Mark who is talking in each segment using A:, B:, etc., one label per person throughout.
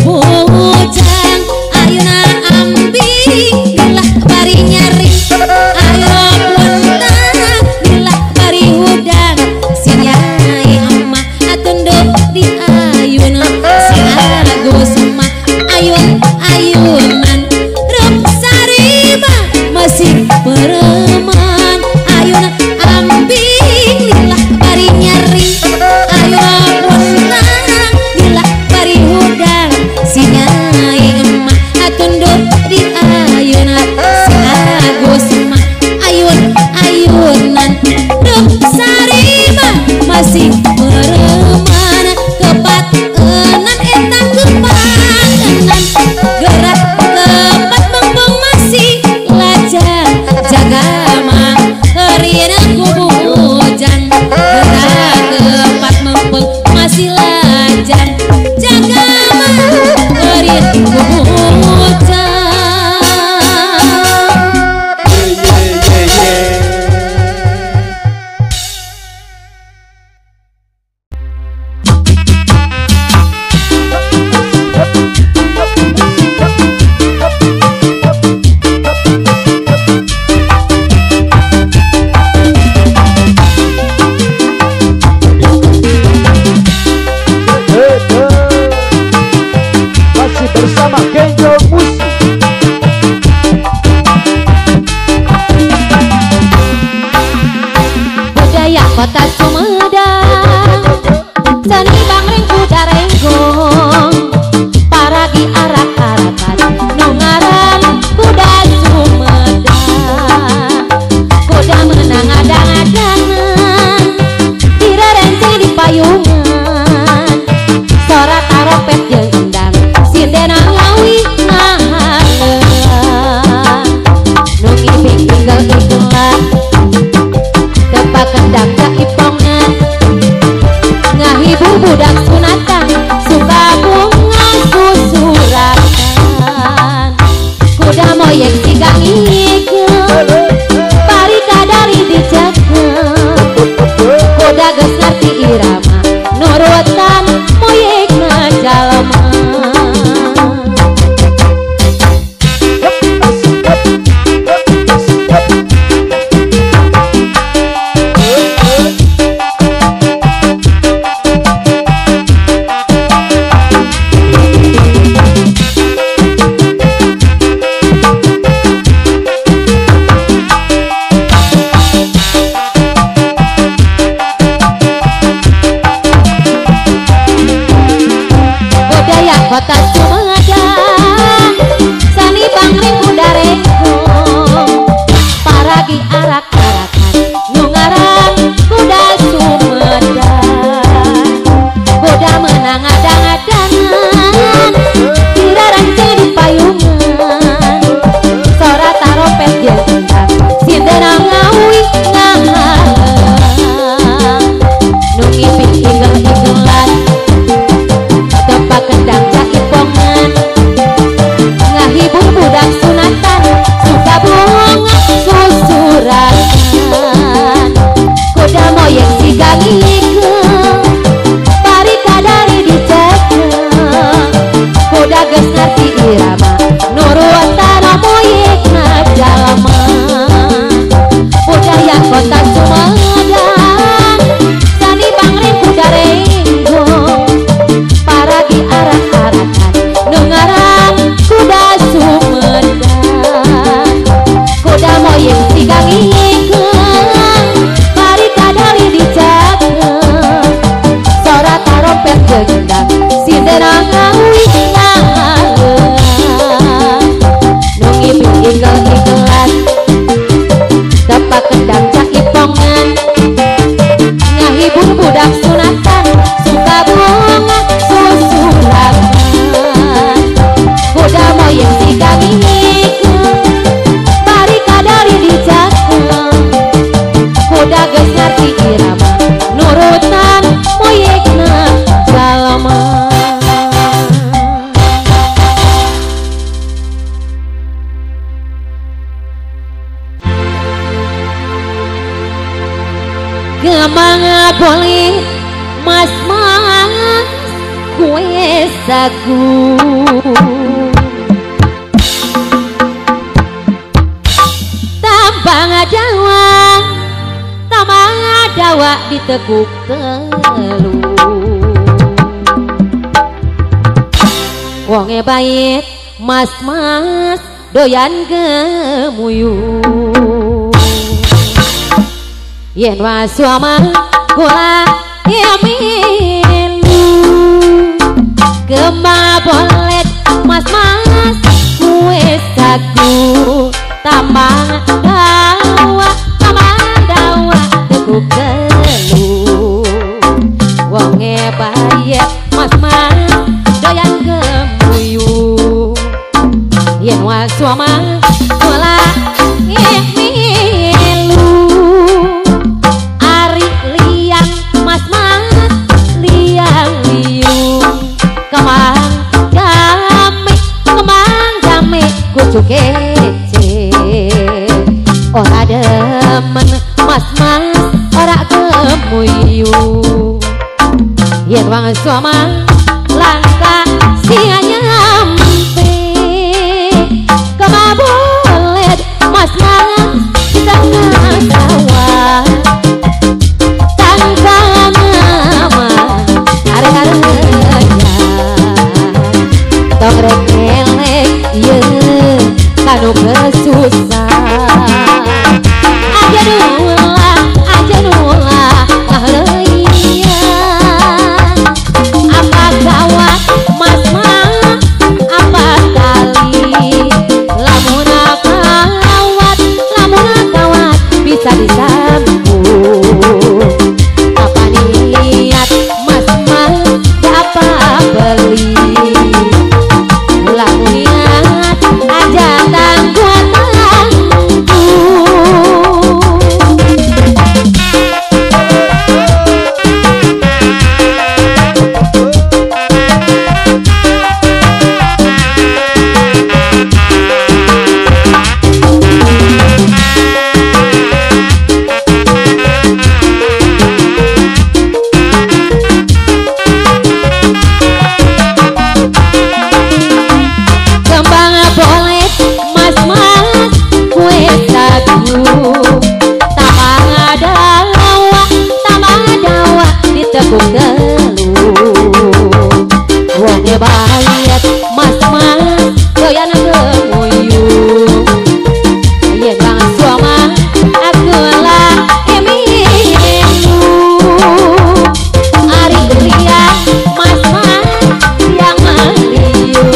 A: bujang ayeuna ambi dilah bari nyari ayo puntang dilah bari hudang si nyai emak atunduk di ayuna si Agus emak ayun-ayunan rep sarima masih pereman ayeuna ambi dilah bari nyari ayo puntang dilah bari hudang si nyai emak atunduk di ayuna si Agus emak ayun-ayunan rep sarima masih pereman kepat enan eta kepat enan gerak kepat bembeng masih lajang jaga mah harina kubujang gerak kepat bembeng masih lajang jaga mah harina kubujang.
B: Masih bersama Kenjo Musik.
A: Budaya kota Sumedang seni bangring kuda renggong paragi arak-arakan nungaran kuda Sumedang kuda menang adang-adangan direrenci di payungan sora taropet jeung endang sindena ngawi ngahareun nu ngibing igel-igelan tepak kendang jaipongan ngahibur budak sunatan suka bunga susurakan kuda moyek sigang ngikeun pari kadari dicekeun kuda geus ngarti irama nurutan moyekna jalema. Budaya kota Sumedang seni bangring kuda renggong paragi arak-arakan nungaran kuda Sumedang kuda menang adang-adangan diraranci di payungan sora taropet jeung endang sindena ngawi ngahareun nu ngiping igel-igelan tepak kendang jaipongan ngahibur budak sunatan suka bunga susurakan kuda moyek sigang ngikeun pari kadari dicekeun kuda geus ngarti irama nurutan moyekna jalema. Budaya kota Sumedang seni bangring kuda renggong paragi arak-arakan nungaran kuda Sumedang kuda moyek sigang ngikeun pari kadari dicekeun sora taropet jeung endang sindena ngawi ngahareun nu ngibing igel-igelan tepak kendang jaipongan ngahibur budak sunatan suka bunga susurakan kuda moyek sigang ngikeun pari kadari dicekeun kuda geus ngarti irama nurutan moyekna jalema. saku tambang dawa ditekuk telu wonge bait mas-mas doyan gemuyu yen wasuama kula yamilu gema bolet mas-mas kue saku tambang dawa tekuk telu wonge bait mas-mas doyan gemuyu yen wasuama kula yamilu ari liang mas-mas liang liung kemang jame kucu kece ora demen mas-mas ora gemuyu yen wang suama langka sia nyampe kemabulet mas-mas di tengah sawah tanpa nama are-are tongrek elek ye kanu kesusah aja nula ngahleia apa gawat mas-mas apa kali lamun kawat bisa disambung apa niat mas-mas apa beli lamun niat aja tangguh tekuk telu wonge bait mas-mas doyan gemuyu yen bang suama aku lah emilu ari liang mas-mas yang meliu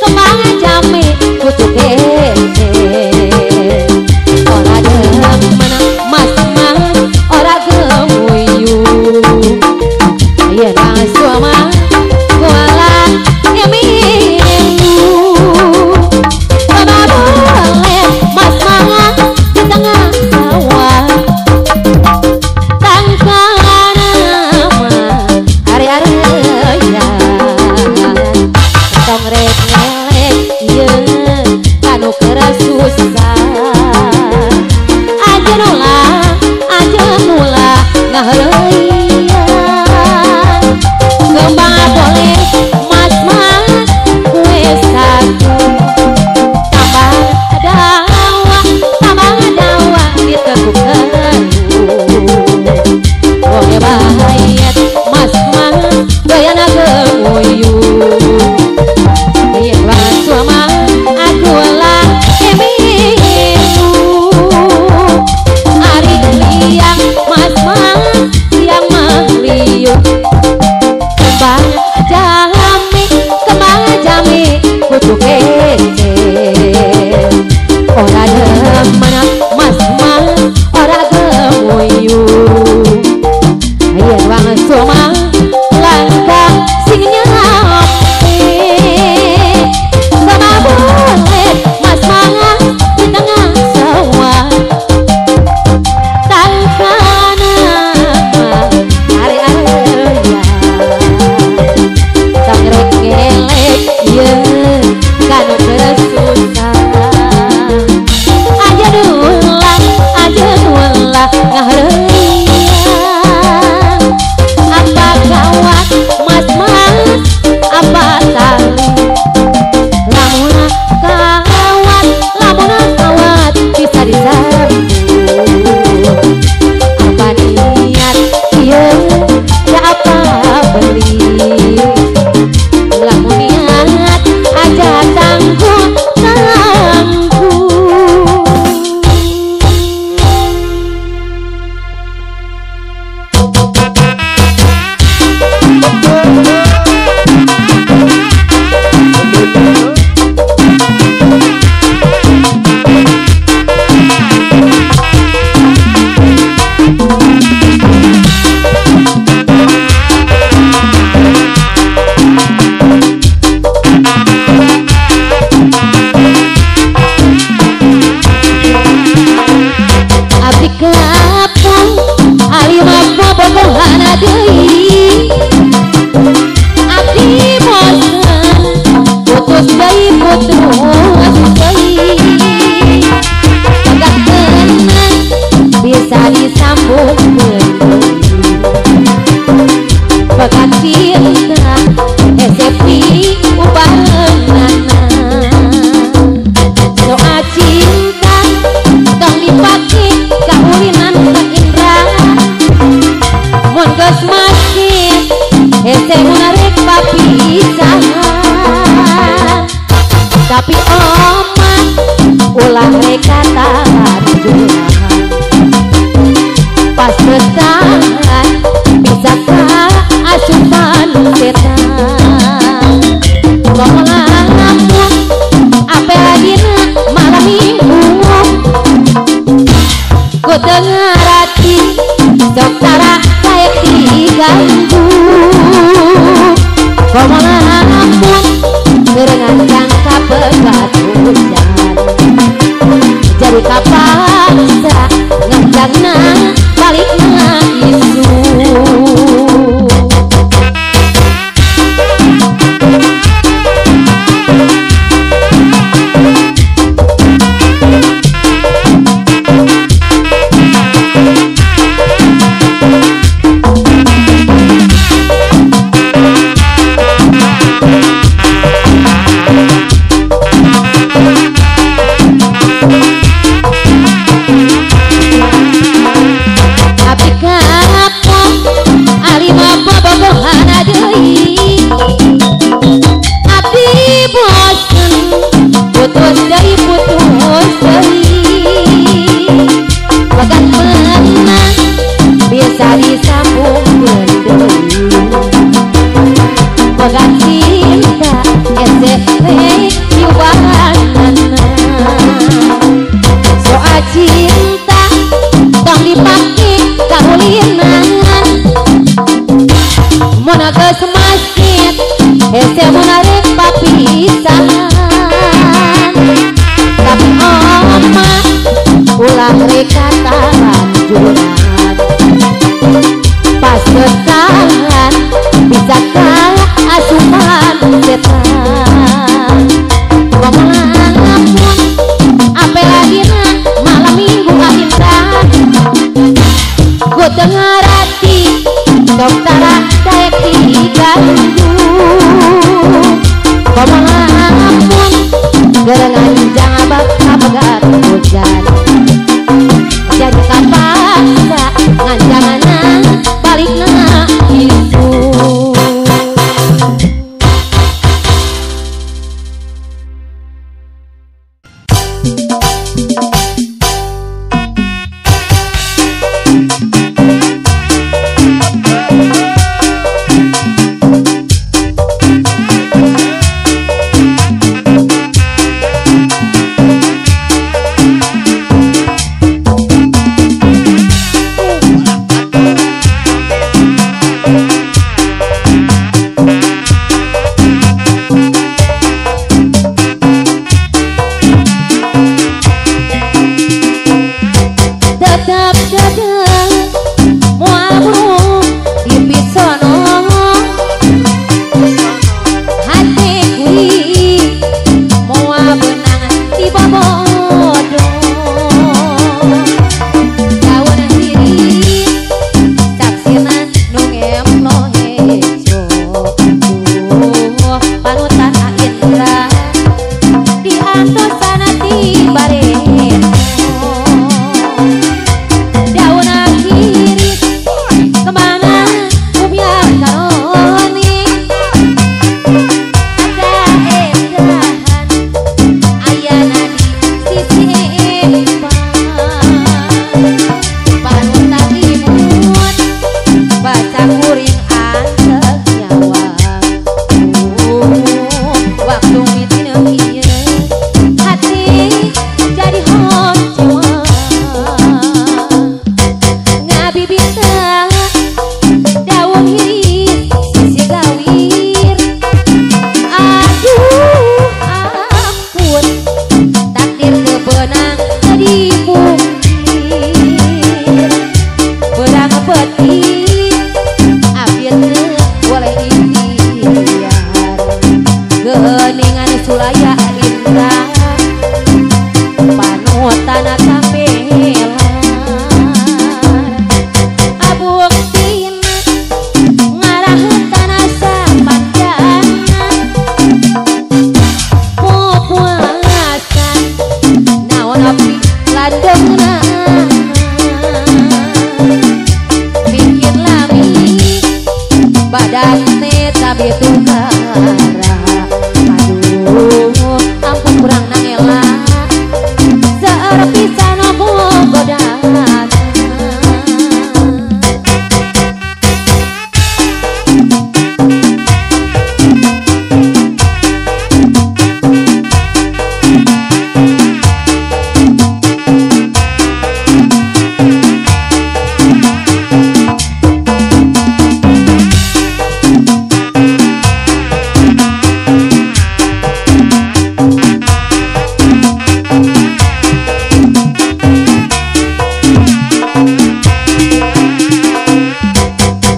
A: kemang jame kutu kece ora demen mas-mas ora gemuyu yen bang suama kula yamilu kemabulet mas-mas di tengah sawah tanpa nama are-are ya tongrek ngelek ye kanu keresusah aja nula ngahleia gembang boleh mas-mas kue saku tambah dawa ditekuk telu wonge bait mas-mas doyan gemuyu yen wasuama aku lah emilu ari liang mas-mas yang meliu kembang jame kutu kece ora demen mas-mas ora gemuyu yen wang suama langka sing nyape kemabulet mas-mas di tengah sawah tanpa nama are-are tongrek ngelek ye kanu keresusah aja nula ngahleia apa kau deui abdi bosen putus deui agak tenang bisa disambungkeun bakat cinta SFP ubaheunana doa cinta tong dipake kaulinan ka Indra mun geus makin hese munarek papisahan tapi omah ulah reka tahan jurahan pas besahan bisa asupan setan ngomong lamun ape adina malam minggu ku dengar hati sok tara kayak diganggu ngomong lamun gerengan jangka pegat hujan jadi kapaksa ngajangna balikna isu hese munarek papisahan tapi omah ulah reka tahan juragan pas besahan bisa kalah asupan setan ngomong lamun ape lagina malam minggu kaindah ku dengar hati dokter kayak diganggu ngomong lamun gerengan jangan bakal pegat hujan jadi kapaksa nganjangana balikna isu dante tapi tunggara. Aduh ampun kurang nangela seorang pisan aku godana.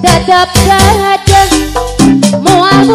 A: Tetap saja mual